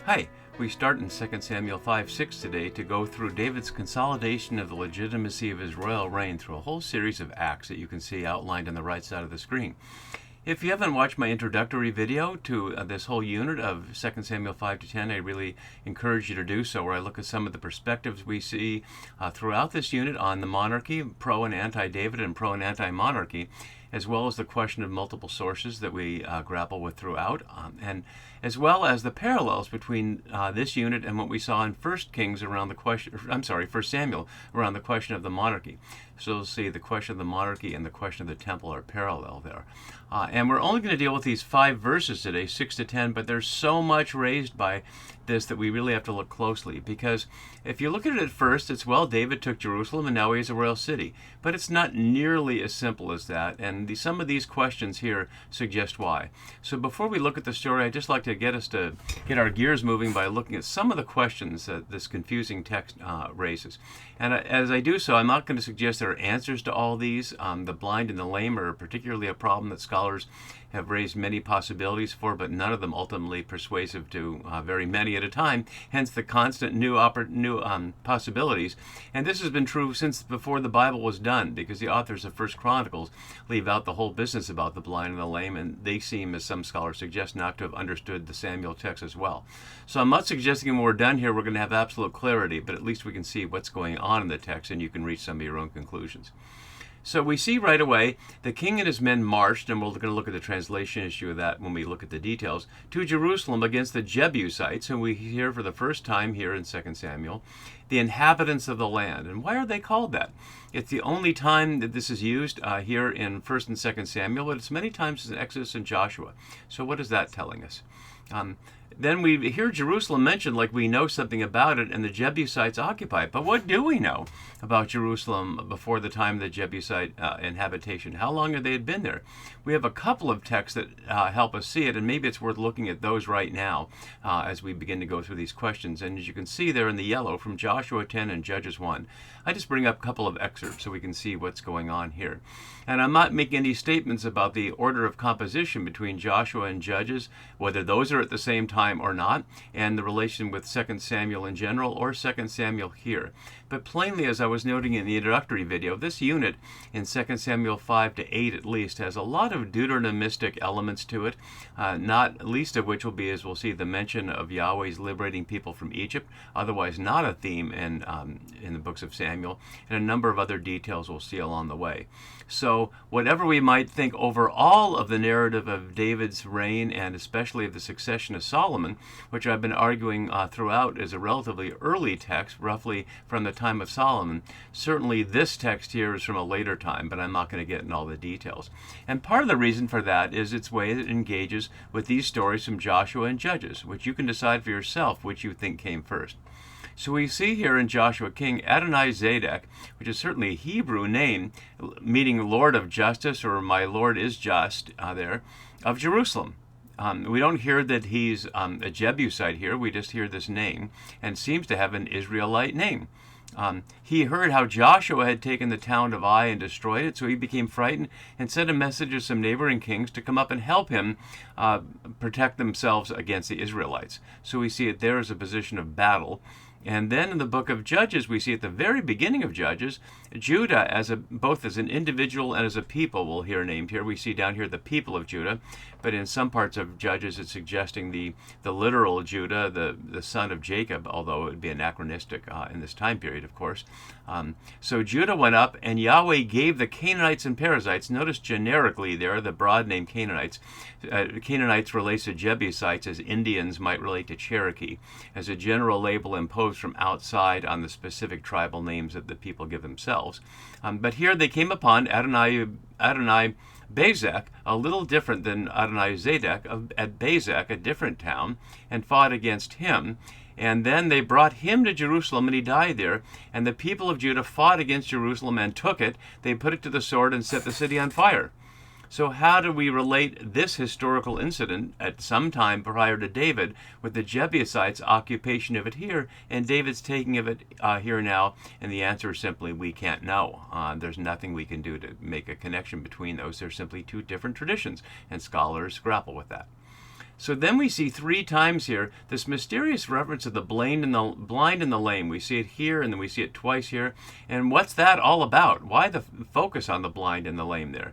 Hi, we start in 2 Samuel 5:6 today to go through David's consolidation of the legitimacy of his royal reign through a whole series of acts that you can see outlined on the right side of the screen. If you haven't watched my introductory video to this whole unit of 2 Samuel 5 to 10, I really encourage you to do so, where I look at some of the perspectives we see throughout this unit on the monarchy, pro and anti-David and pro and anti-monarchy, as well as the question of multiple sources that we grapple with throughout, and as well as the parallels between this unit and what we saw in 1 Kings around the question, I'm sorry, 1 Samuel around the question of the monarchy. So you'll see the question of the monarchy and the question of the temple are parallel there. And we're only going to deal with these 5 verses today, 6 to 10, but there's so much raised by this that we really have to look closely, because if you look at it at first, it's, well, David took Jerusalem and now he has a royal city. But it's not nearly as simple as that, and some of these questions here suggest why. So before we look at the story, I'd just like to get our gears moving by looking at some of the questions that this confusing text raises. And as I do so, I'm not going to suggest there are answers to all these. The blind and the lame are particularly a problem that scholars have raised many possibilities for, but none of them ultimately persuasive to very many at a time, hence the constant new possibilities. And this has been true since before the Bible was done, because the authors of 1 Chronicles leave out the whole business about the blind and the lame, and they seem, as some scholars suggest, not to have understood the Samuel text as well. So I'm not suggesting when we're done here we're going to have absolute clarity, but at least we can see what's going on in the text, and you can reach some of your own conclusions. So we see right away the king and his men marched, and we're going to look at the translation issue of that when we look at the details, to Jerusalem against the Jebusites, whom we hear for the first time here in 2 Samuel, the inhabitants of the land. And why are they called that? It's the only time that this is used here in 1 and 2 Samuel, but it's many times in Exodus and Joshua. So what is that telling us? Then we hear Jerusalem mentioned like we know something about it, and the Jebusites occupy it. But what do we know about Jerusalem before the time of the Jebusite inhabitation? How long had they been there? We have a couple of texts that help us see it, and maybe it's worth looking at those right now as we begin to go through these questions. And as you can see there in the yellow from Joshua 10 and Judges 1, I just bring up a couple of excerpts so we can see what's going on here. And I'm not making any statements about the order of composition between Joshua and Judges, whether those are at the same time or not, and the relation with 2 Samuel in general or 2 Samuel here. But plainly, as I was noting in the introductory video, this unit in 2 Samuel 5 to 8 at least has a lot of Deuteronomistic elements to it, not least of which will be, as we'll see, the mention of Yahweh's liberating people from Egypt, otherwise not a theme in the books of Samuel, and a number of other details we'll see along the way. So whatever we might think overall of the narrative of David's reign, and especially of the succession of Solomon, which I've been arguing throughout is a relatively early text, roughly from the time of Solomon, certainly this text here is from a later time, but I'm not going to get in all the details. And part of the reason for that is its way that it engages with these stories from Joshua and Judges, which you can decide for yourself which you think came first. So we see here in Joshua King Adonai-Zedek, which is certainly a Hebrew name, meaning Lord of Justice, or my Lord is just, there, of Jerusalem. We don't hear that he's a Jebusite here. We just hear this name, and seems to have an Israelite name. He heard how Joshua had taken the town of Ai and destroyed it, so he became frightened and sent a message to some neighboring kings to come up and help him protect themselves against the Israelites. So we see it there as a position of battle. And then in the book of Judges, we see at the very beginning of Judges, Judah both as an individual and as a people, we'll hear named here. We see down here the people of Judah, but in some parts of Judges it's suggesting the literal Judah, the son of Jacob, although it would be anachronistic in this time period, of course. So Judah went up, and Yahweh gave the Canaanites and Perizzites, notice generically there, the broad name Canaanites. Canaanites relates to Jebusites as Indians might relate to Cherokee, as a general label imposed from outside on the specific tribal names that the people give themselves. But here they came upon Adonai-Bezek, a little different than Adonai-Zedek, at Bezek, a different town, and fought against him. And then they brought him to Jerusalem, and he died there. And the people of Judah fought against Jerusalem and took it. They put it to the sword and set the city on fire. So how do we relate this historical incident at some time prior to David with the Jebusites' occupation of it here and David's taking of it here now? And the answer is simply we can't know. There's nothing we can do to make a connection between those. They're simply two different traditions, and scholars grapple with that. So then we see 3 times here this mysterious reference of the blind and the lame. We see it here, and then we see it twice here. And what's that all about? Why the focus on the blind and the lame there?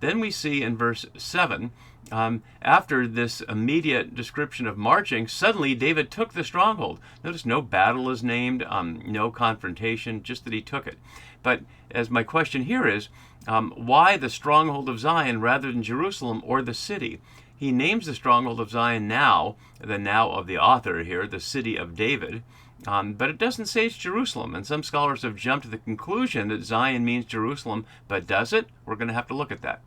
Then we see in verse 7, after this immediate description of marching, suddenly David took the stronghold. Notice no battle is named, no confrontation, just that he took it. But as my question here is, why the stronghold of Zion rather than Jerusalem or the city? He names the stronghold of Zion now, the now of the author here, the city of David. But it doesn't say it's Jerusalem, and some scholars have jumped to the conclusion that Zion means Jerusalem, but does it? We're going to have to look at that.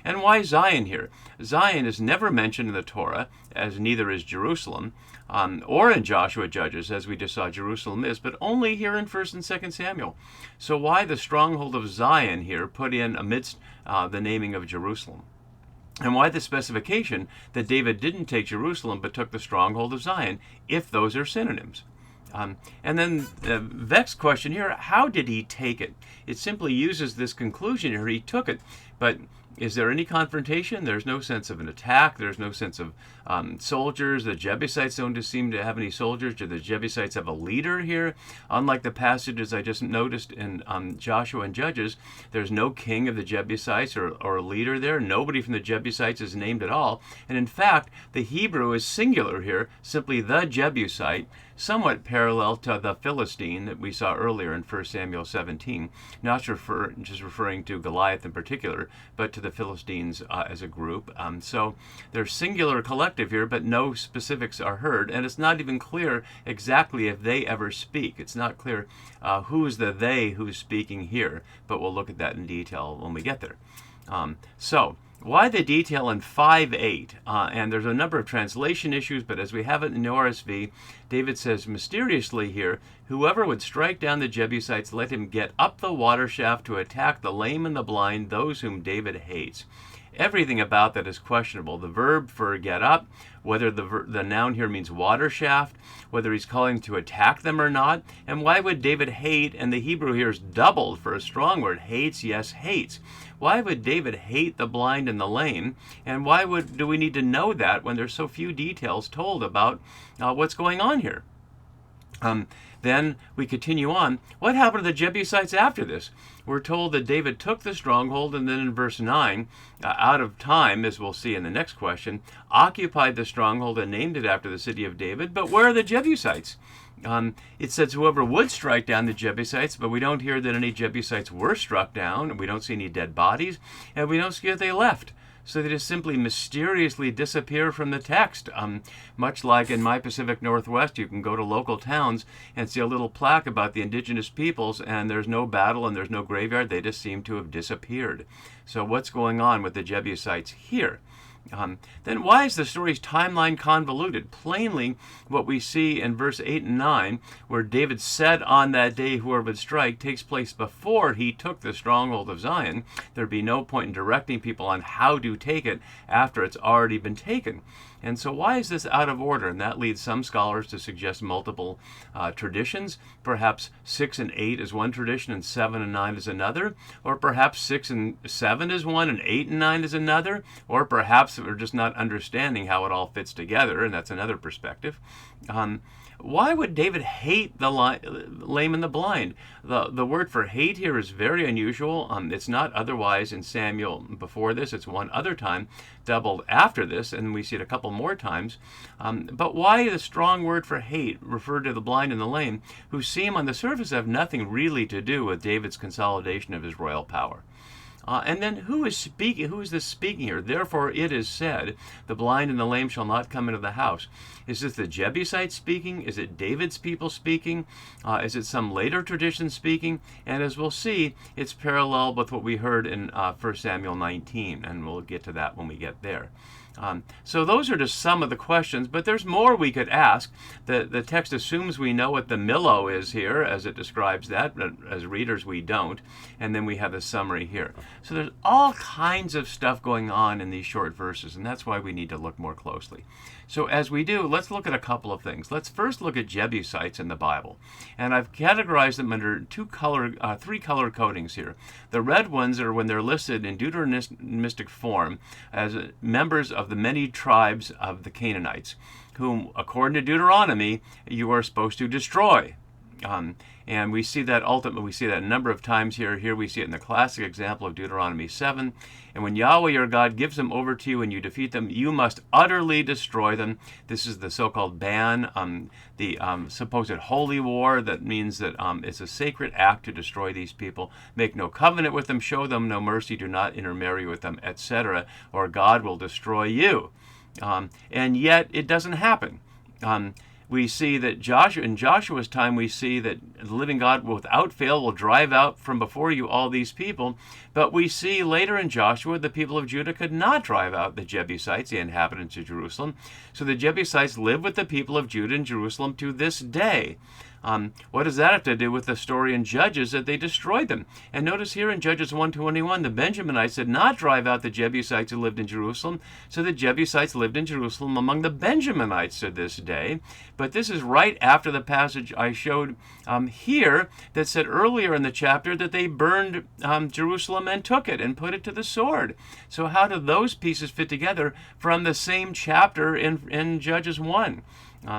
And why Zion here? Zion is never mentioned in the Torah, as neither is Jerusalem, or in Joshua Judges, as we just saw Jerusalem is, but only here in 1 and 2 Samuel. So why the stronghold of Zion here put in amidst the naming of Jerusalem? And why the specification that David didn't take Jerusalem but took the stronghold of Zion, if those are synonyms? And then the vexed question here, how did he take it? It simply uses this conclusion here, he took it. But is there any confrontation? There's no sense of an attack. There's no sense of soldiers. The Jebusites don't seem to have any soldiers. Do the Jebusites have a leader here? Unlike the passages I just noticed in Joshua and Judges, there's no king of the Jebusites or a leader there. Nobody from the Jebusites is named at all. And in fact, the Hebrew is singular here, simply the Jebusite, somewhat parallel to the Philistine that we saw earlier in 1 Samuel 17, not just referring to Goliath in particular, but to the Philistines as a group. So there's singular collective here, but no specifics are heard, and it's not even clear exactly if they ever speak. It's not clear who's the they who's speaking here, but we'll look at that in detail when we get there. Why the detail in 5:8? And there's a number of translation issues, but as we have it in the RSV, David says mysteriously here, whoever would strike down the Jebusites, let him get up the water shaft to attack the lame and the blind, those whom David hates. Everything about that is questionable. The verb for get up, whether the noun here means water shaft, whether he's calling to attack them or not, and why would David hate, and the Hebrew here is doubled for a strong word, hates, yes, hates. Why would David hate the blind and the lame, and why do we need to know that when there's so few details told about what's going on here? Then we continue on. What happened to the Jebusites after this? We're told that David took the stronghold, and then in verse 9, out of time, as we'll see in the next question, occupied the stronghold and named it after the city of David. But where are the Jebusites? It says whoever would strike down the Jebusites, but we don't hear that any Jebusites were struck down. We don't see any dead bodies, and we don't see that they left. So they just simply mysteriously disappear from the text. Much like in my Pacific Northwest, you can go to local towns and see a little plaque about the indigenous peoples, and there's no battle and there's no graveyard. They just seem to have disappeared. So what's going on with the Jebusites here? Then why is the story's timeline convoluted? Plainly, what we see in verse 8 and 9, where David said on that day whoever would strike, takes place before he took the stronghold of Zion. There'd be no point in directing people on how to take it after it's already been taken. And so why is this out of order? And that leads some scholars to suggest multiple traditions. Perhaps 6 and 8 is one tradition and 7 and 9 is another. Or perhaps 6 and 7 is one and 8 and 9 is another. Or perhaps we're just not understanding how it all fits together, and that's another perspective. Why would David hate the lame and the blind? The word for hate here is very unusual. It's not otherwise in Samuel before this. It's one other time, doubled after this, and we see it a couple more times. But why the strong word for hate referred to the blind and the lame, who seem on the surface have nothing really to do with David's consolidation of his royal power? And then who is speaking? Who is this speaking here? Therefore it is said, the blind and the lame shall not come into the house. Is this the Jebusites speaking? Is it David's people speaking? Is it some later tradition speaking? And as we'll see, it's parallel with what we heard in 1 Samuel 19, and we'll get to that when we get there. So those are just some of the questions, but there's more we could ask. The text assumes we know what the Millo is here, as it describes that, but as readers we don't. And then we have a summary here. So there's all kinds of stuff going on in these short verses, and that's why we need to look more closely. So as we do, let's look at a couple of things. Let's first look at Jebusites in the Bible. And I've categorized them under three color codings here. The red ones are when they're listed in Deuteronomistic form as members of of the many tribes of the Canaanites, whom, according to Deuteronomy, you are supposed to destroy. And we see that ultimately, we see that a number of times here. Here we see it in the classic example of Deuteronomy 7. And when Yahweh your God gives them over to you and you defeat them, you must utterly destroy them. This is the so-called ban, the supposed holy war. That means that it's a sacred act to destroy these people. Make no covenant with them, show them no mercy, do not intermarry with them, etc., or God will destroy you. And yet it doesn't happen. We see that in Joshua's time, we see that the living God without fail will drive out from before you all these people. But we see later in Joshua, the people of Judah could not drive out the Jebusites, the inhabitants of Jerusalem. So the Jebusites live with the people of Judah and Jerusalem to this day. What does that have to do with the story in Judges that they destroyed them? And notice here in Judges 1:21, the Benjaminites did not drive out the Jebusites who lived in Jerusalem, so the Jebusites lived in Jerusalem among the Benjaminites to this day. But this is right after the passage I showed here that said earlier in the chapter that they burned Jerusalem and took it and put it to the sword. So how do those pieces fit together from the same chapter in Judges 1?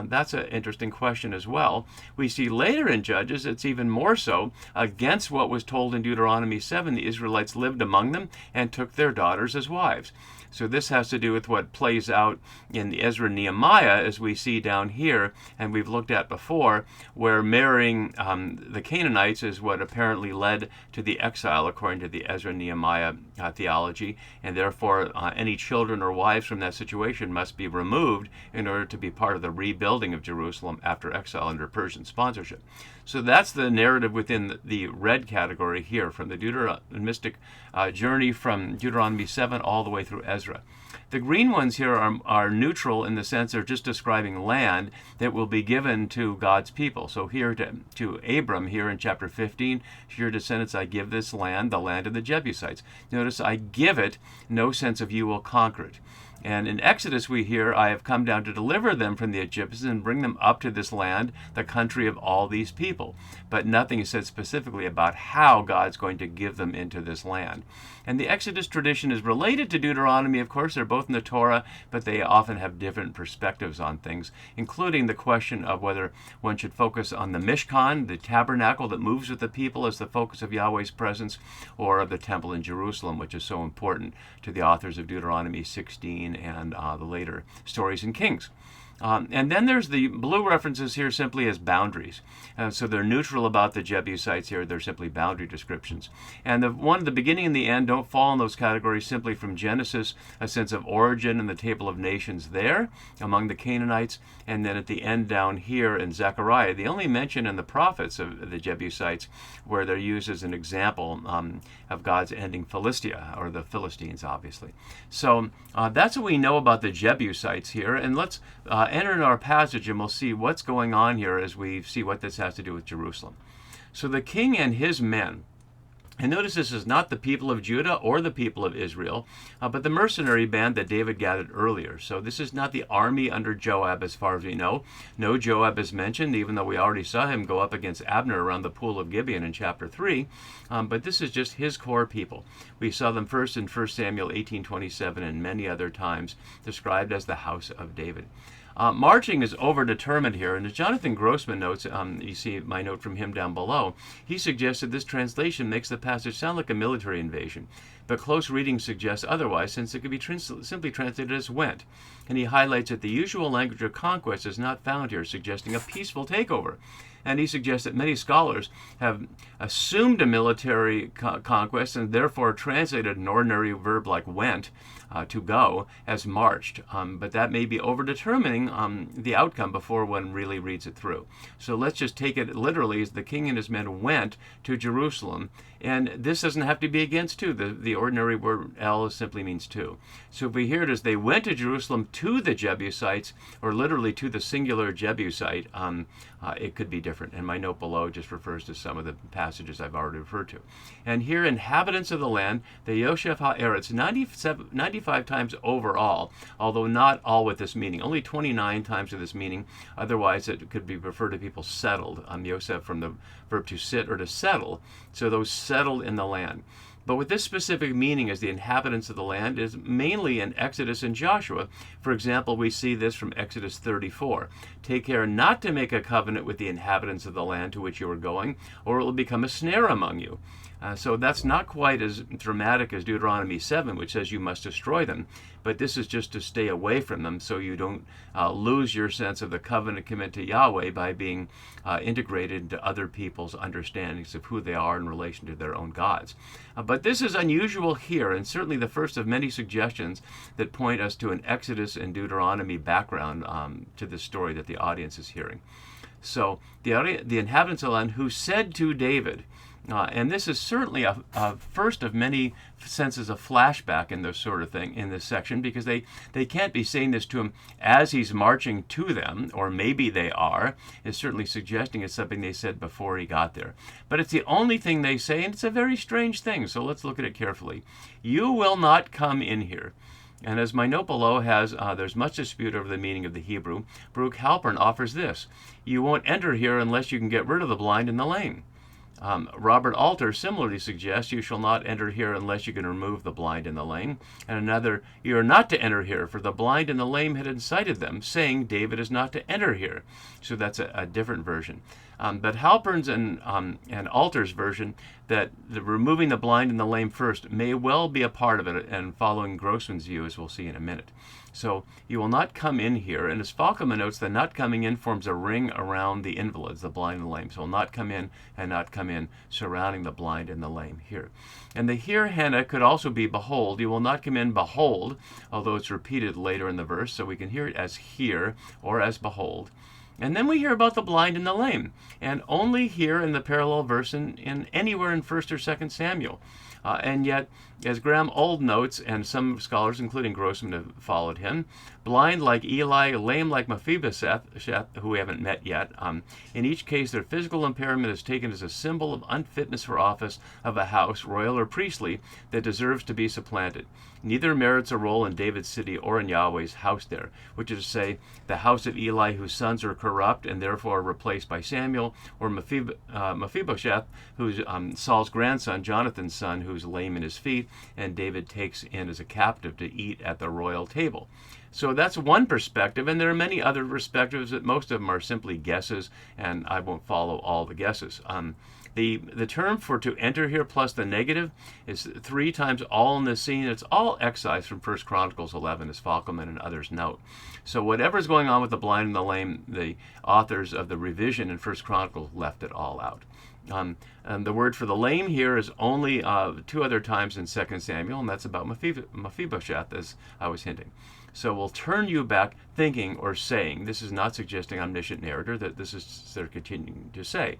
That's an interesting question as well. We see later in Judges, it's even more so, against what was told in Deuteronomy 7, the Israelites lived among them and took their daughters as wives. So this has to do with what plays out in the Ezra Nehemiah, as we see down here, and we've looked at before, where marrying the Canaanites is what apparently led to the exile, according to the Ezra Nehemiah theology, and therefore any children or wives from that situation must be removed in order to be part of the rebuilding of Jerusalem after exile under Persian sponsorship. So that's the narrative within the red category here, from the Deuteronomistic journey from Deuteronomy 7 all the way through Ezra. The green ones here are neutral in the sense they're just describing land that will be given to God's people. So here to Abram, here in chapter 15, to your descendants I give this land, the land of the Jebusites. Notice I give it, no sense of you will conquer it. And in Exodus we hear, I have come down to deliver them from the Egyptians and bring them up to this land, the country of all these people. But nothing is said specifically about how God's going to give them into this land. And the Exodus tradition is related to Deuteronomy. Of course, they're both in the Torah, but they often have different perspectives on things, including the question of whether one should focus on the Mishkan, the tabernacle that moves with the people as the focus of Yahweh's presence, or of the temple in Jerusalem, which is so important to the authors of Deuteronomy 16 and the later stories in Kings. And then there's the blue references here simply as boundaries. So they're neutral about the Jebusites here. They're simply boundary descriptions. And the one at the beginning and the end don't fall in those categories simply from Genesis, a sense of origin and the table of nations there among the Canaanites. And then at the end down here in Zechariah, the only mention in the prophets of the Jebusites where they're used as an example of God's ending Philistia, or the Philistines, obviously. So that's what we know about the Jebusites here. And let's enter in our passage and we'll see what's going on here as we see what this has to do with Jerusalem. So the king and his men, and notice this is not the people of Judah or the people of Israel, but the mercenary band that David gathered earlier. So this is not the army under Joab as far as we know. No Joab is mentioned, even though we already saw him go up against Abner around the pool of Gibeon in chapter 3. But this is just his core people. We saw them first in 1 Samuel 18:27 and many other times described as the house of David. Marching is overdetermined here, and as Jonathan Grossman notes, you see my note from him down below, he suggested this translation makes the passage sound like a military invasion, but close reading suggests otherwise, since it could be simply translated as went. And he highlights that the usual language of conquest is not found here, suggesting a peaceful takeover. And he suggests that many scholars have assumed a military conquest and therefore translated an ordinary verb like went, to go, as marched. But that may be overdetermining the outcome before one really reads it through. So let's just take it literally as the king and his men went to Jerusalem. And this doesn't have to be against two. The ordinary word el simply means two. So if we hear it as they went to Jerusalem to the Jebusites, or literally to the singular Jebusite, it could be different. And my note below just refers to some of the passages I've already referred to. And here, inhabitants of the land, the Yoshef HaEretz, 95 times overall, although not all with this meaning. Only 29 times with this meaning. Otherwise, it could be referred to people settled. Yosef from the verb to sit or to settle. So those settled in the land. But with this specific meaning as the inhabitants of the land is mainly in Exodus and Joshua. For example, we see this from Exodus 34. Take care not to make a covenant with the inhabitants of the land to which you are going, or it will become a snare among you. So that's not quite as dramatic as Deuteronomy 7, which says you must destroy them. But this is just to stay away from them so you don't lose your sense of the covenant commitment to Yahweh by being integrated into other people's understandings of who they are in relation to their own gods. But this is unusual here, and certainly the first of many suggestions that point us to an Exodus and Deuteronomy background to the story that the audience is hearing. So the inhabitants of the land who said to David, and this is certainly a first of many senses of flashback in this sort of thing in this section, because they can't be saying this to him as he's marching to them, or maybe they are. It's certainly suggesting it's something they said before he got there. But it's the only thing they say, and it's a very strange thing, so let's look at it carefully. You will not come in here. And as my note below has, there's much dispute over the meaning of the Hebrew. Baruch Halpern offers this. You won't enter here unless you can get rid of the blind and the lame. Robert Alter similarly suggests you shall not enter here unless you can remove the blind and the lame. And another, you are not to enter here, for the blind and the lame had incited them, saying David is not to enter here. So that's a different version. But Halpern's and Alter's version, that the removing the blind and the lame first may well be a part of it, and following Grossman's view, as we'll see in a minute. So you will not come in here, and as Falkman notes, the not coming in forms a ring around the invalids, the blind and the lame. So will not come in and not come in, surrounding the blind and the lame here. And the here Hannah could also be behold. You will not come in, behold, although it's repeated later in the verse, so we can hear it as here or as behold. And then we hear about the blind and the lame, and only here in the parallel verse in anywhere in 1st or 2nd Samuel. And yet, as Graham Old notes, and some scholars, including Grossman, have followed him, blind like Eli, lame like Mephibosheth, who we haven't met yet. In each case, their physical impairment is taken as a symbol of unfitness for office of a house, royal or priestly, that deserves to be supplanted. Neither merits a role in David's city or in Yahweh's house there, which is to say, the house of Eli, whose sons are corrupt and therefore replaced by Samuel, or Mephibosheth, who's Saul's grandson, Jonathan's son, who's lame in his feet, and David takes in as a captive to eat at the royal table. So that's one perspective, and there are many other perspectives that most of them are simply guesses, and I won't follow all the guesses. The term for to enter here plus the negative is 3 times all in this scene. It's all excised from 1 Chronicles 11, as Falkman and others note. So whatever's going on with the blind and the lame, the authors of the revision in 1 Chronicles left it all out. And the word for the lame here is only 2 other times in 2 Samuel, and that's about Mephibosheth, as I was hinting. So we'll turn you back thinking or saying, this is not suggesting omniscient narrator, that this is they're continuing to say.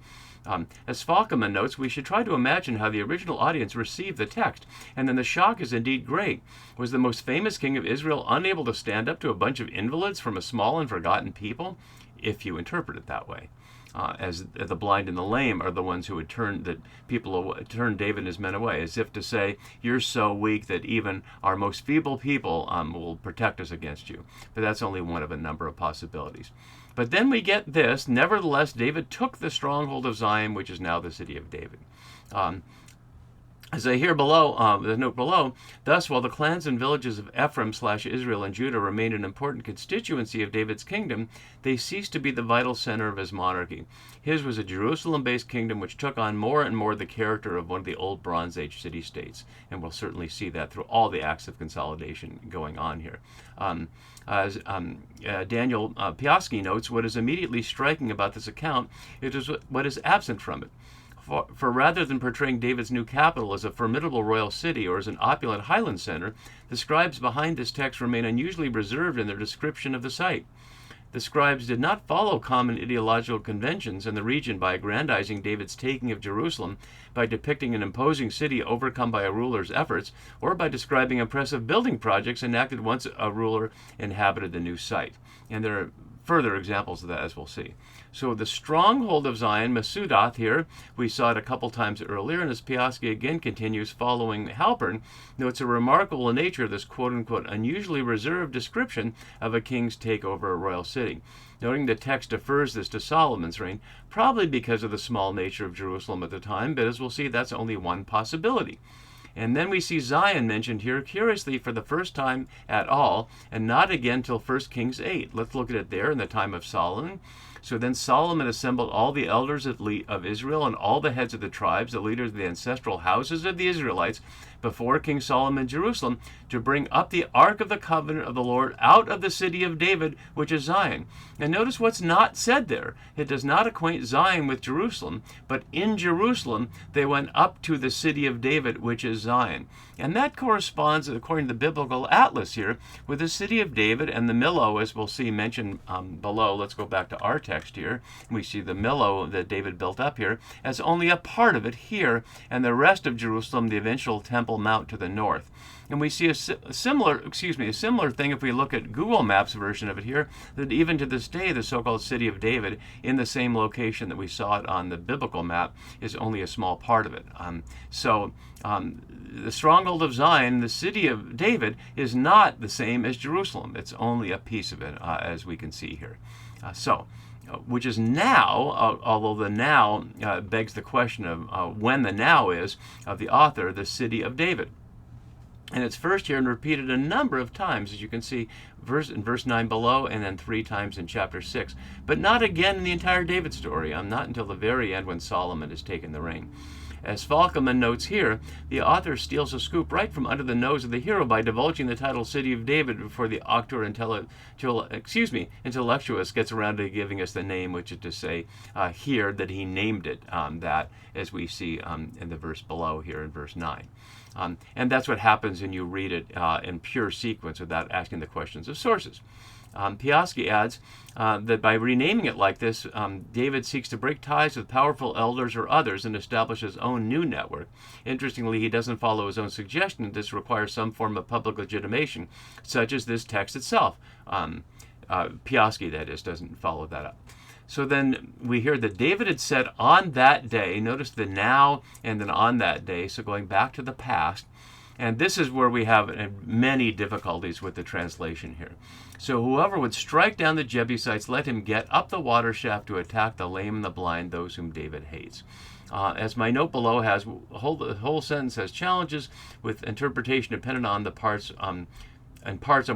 As Falkman notes, we should try to imagine how the original audience received the text, and then the shock is indeed great. Was the most famous king of Israel unable to stand up to a bunch of invalids from a small and forgotten people? If you interpret it that way. As the blind and the lame are the ones who would turn David and his men away, as if to say, you're so weak that even our most feeble people will protect us against you. But that's only one of a number of possibilities. But then we get this, nevertheless, David took the stronghold of Zion, which is now the city of David. As I hear below, the note below, thus, while the clans and villages of Ephraim/Israel and Judah remained an important constituency of David's kingdom, they ceased to be the vital center of his monarchy. His was a Jerusalem-based kingdom which took on more and more the character of one of the old Bronze Age city-states, and we'll certainly see that through all the acts of consolidation going on here. As Daniel Piasky notes, what is immediately striking about this account is what is absent from it. For rather than portraying David's new capital as a formidable royal city or as an opulent highland center, the scribes behind this text remain unusually reserved in their description of the site. The scribes did not follow common ideological conventions in the region by aggrandizing David's taking of Jerusalem, by depicting an imposing city overcome by a ruler's efforts, or by describing impressive building projects enacted once a ruler inhabited the new site. And there are further examples of that, as we'll see. So the stronghold of Zion, Masudath here, we saw it a couple times earlier, and as Piasky again continues following Halpern, notes a remarkable nature of this quote-unquote unusually reserved description of a king's takeover a royal city. Noting the text defers this to Solomon's reign, probably because of the small nature of Jerusalem at the time, but as we'll see, that's only one possibility. And then we see Zion mentioned here, curiously, for the first time at all, and not again till 1 Kings 8. Let's look at it there in the time of Solomon. So then Solomon assembled all the elders of Israel and all the heads of the tribes, the leaders of the ancestral houses of the Israelites, before King Solomon in Jerusalem, to bring up the ark of the covenant of the Lord out of the city of David, which is Zion. And notice what's not said there. It does not acquaint Zion with Jerusalem, but in Jerusalem they went up to the city of David, which is Zion. And that corresponds, according to the biblical atlas here, with the city of David and the Millo, as we'll see mentioned below. Let's go back to our text here. We see the Millo that David built up here as only a part of it here, and the rest of Jerusalem, the eventual Temple Mount to the north. And we see a similar thing if we look at Google Maps version of it here, that even to this day, the so-called city of David, in the same location that we saw it on the biblical map, is only a small part of it. The stronghold of Zion, the city of David, is not the same as Jerusalem. It's only a piece of it, as we can see here. Which is now, although the now begs the question of when the now is, of the author, the city of David. And it's first here and repeated a number of times, as you can see, in verse 9 below, and then 3 times in chapter 6. But not again in the entire David story, not until the very end when Solomon has taken the reign. As Falkman notes here, the author steals a scoop right from under the nose of the hero by divulging the title City of David before the auctor intellectualist gets around to giving us the name, which is to say here that he named it that, as we see in the verse below here in verse 9. And that's what happens when you read it in pure sequence without asking the questions of sources. Piasky adds that by renaming it like this, David seeks to break ties with powerful elders or others and establish his own new network. Interestingly, he doesn't follow his own suggestion that this requires some form of public legitimation, such as this text itself. Piasky, that is, doesn't follow that up. So then we hear that David had said on that day, notice the now and then on that day, so going back to the past. And this is where we have many difficulties with the translation here. So whoever would strike down the Jebusites, let him get up the water shaft to attack the lame and the blind, those whom David hates. As my note below has, the whole sentence has challenges with interpretation dependent on the parts on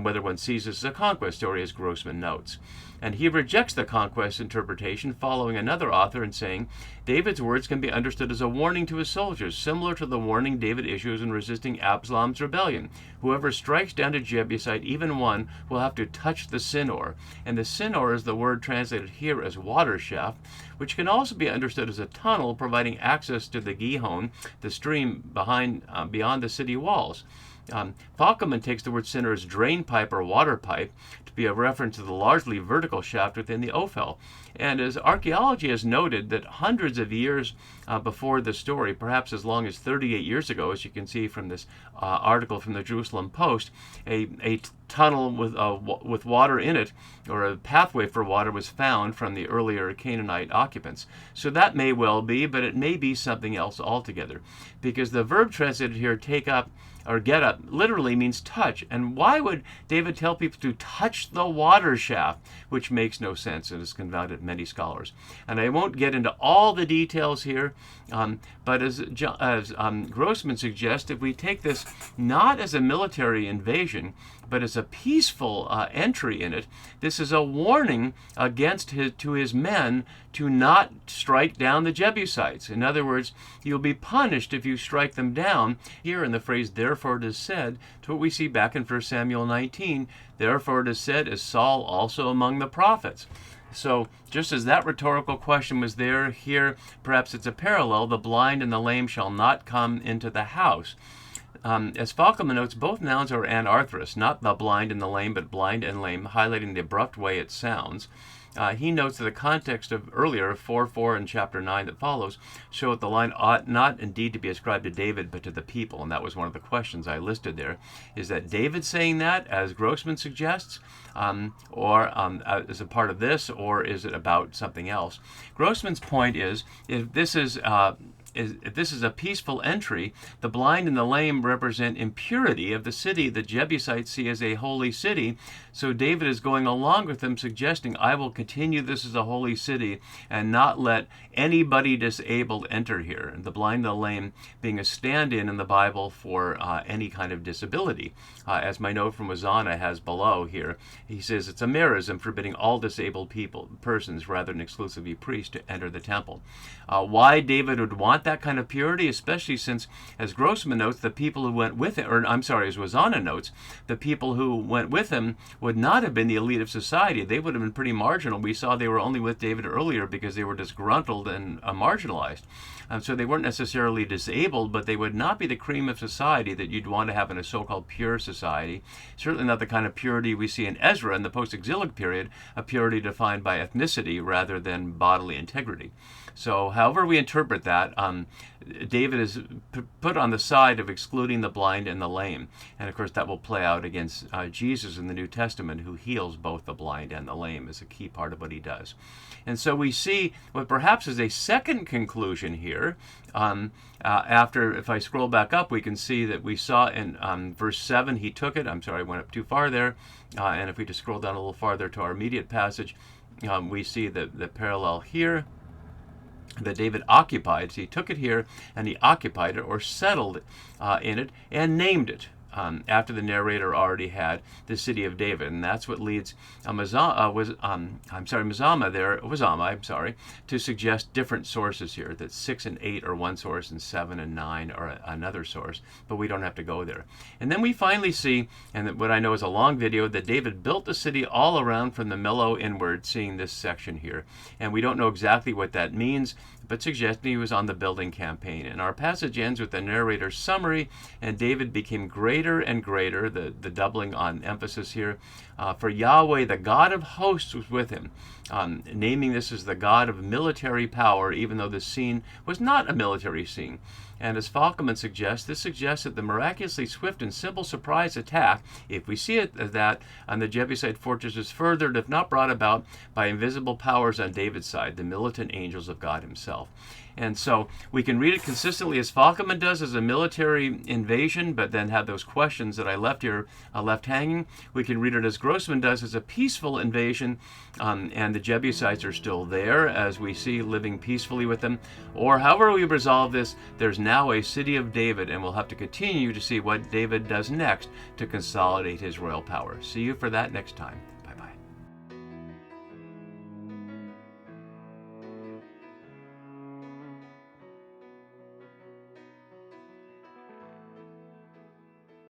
whether one sees this as a conquest story, as Grossman notes. And he rejects the conquest interpretation, following another author and saying, David's words can be understood as a warning to his soldiers, similar to the warning David issues in resisting Absalom's rebellion. Whoever strikes down a Jebusite, even one, will have to touch the sinor. And the sinor is the word translated here as water shaft, which can also be understood as a tunnel providing access to the Gihon, the stream beyond the city walls. Falkman takes the word sinner as drain pipe or water pipe to be a reference to the largely vertical shaft within the Ophel. And as archaeology has noted that hundreds of years before the story, perhaps as long as 38 years ago, as you can see from this article from the Jerusalem Post, a tunnel with water in it, or a pathway for water, was found from the earlier Canaanite occupants. So that may well be, but it may be something else altogether, because the verb translated here, take up or get up, literally means touch. And why would David tell people to touch the water shaft, which makes no sense and has confounded many scholars? And I won't get into all the details here, but as Grossman suggests, if we take this not as a military invasion, but as a peaceful entry in it, this is a warning to his men to not strike down the Jebusites. In other words, you'll be punished if you strike them down. Here in the phrase, therefore it is said, to what we see back in 1 Samuel 19, therefore it is said, is Saul also among the prophets? So just as that rhetorical question was there, here perhaps it's a parallel, the blind and the lame shall not come into the house. As Falkman notes, both nouns are anarthrous, not the blind and the lame, but blind and lame, highlighting the abrupt way it sounds. He notes that the context of earlier 4:4 and chapter 9 that follows show that the line ought not indeed to be ascribed to David, but to the people. And that was one of the questions I listed there. Is that David saying that, as Grossman suggests, or as a part of this, or is it about something else? Grossman's point is, if this is if this is a peaceful entry, the blind and the lame represent impurity of the city the Jebusites see as a holy city. So David is going along with them, suggesting, I will continue this as a holy city and not let anybody disabled enter here. And the blind and the lame being a stand-in in the Bible for any kind of disability. As my note from Wazana has below here, he says it's a merism forbidding all disabled persons rather than exclusively priests to enter the temple. Why David would want that kind of purity, especially since, as Grossman notes, the people who went with him, or I'm sorry, as Wazana notes, the people who went with him would not have been the elite of society. They would have been pretty marginal. We saw they were only with David earlier because they were disgruntled and marginalized. So they weren't necessarily disabled, but they would not be the cream of society that you'd want to have in a so-called pure society. Certainly not the kind of purity we see in Ezra in the post-exilic period, a purity defined by ethnicity rather than bodily integrity. So however we interpret that, David is put on the side of excluding the blind and the lame. And of course that will play out against Jesus in the New Testament, who heals both the blind and the lame, is a key part of what he does. And so we see what perhaps is a second conclusion here. After, if I scroll back up, we can see that we saw in verse 7, he took it. I'm sorry, I went up too far there. And if we just scroll down a little farther to our immediate passage, we see the parallel here, that David occupied. So he took it here and he occupied it, or settled in it, and named it after the narrator already had the city of David. And that's what leads Wazama to suggest different sources here, that 6 and 8 are one source and 7 and 9 are another source, but we don't have to go there. And then we finally see, and what I know is a long video, that David built the city all around from the Millo inward, seeing this section here. And we don't know exactly what that means, but suggesting he was on the building campaign. And our passage ends with the narrator's summary, and David became greater and greater, the doubling on emphasis here, for Yahweh, the God of hosts, was with him, naming this as the God of military power, even though the scene was not a military scene. And as Falkman suggests, this suggests that the miraculously swift and simple surprise attack, if we see it as that, on the Jebusite fortress is furthered, if not brought about, by invisible powers on David's side, the militant angels of God himself. And so we can read it consistently as Falkman does, as a military invasion, but then have those questions that I left here left hanging. We can read it as Grossman does, as a peaceful invasion, and the Jebusites are still there, as we see, living peacefully with them. Or however we resolve this, there's now a city of David, and we'll have to continue to see what David does next to consolidate his royal power. See you for that next time.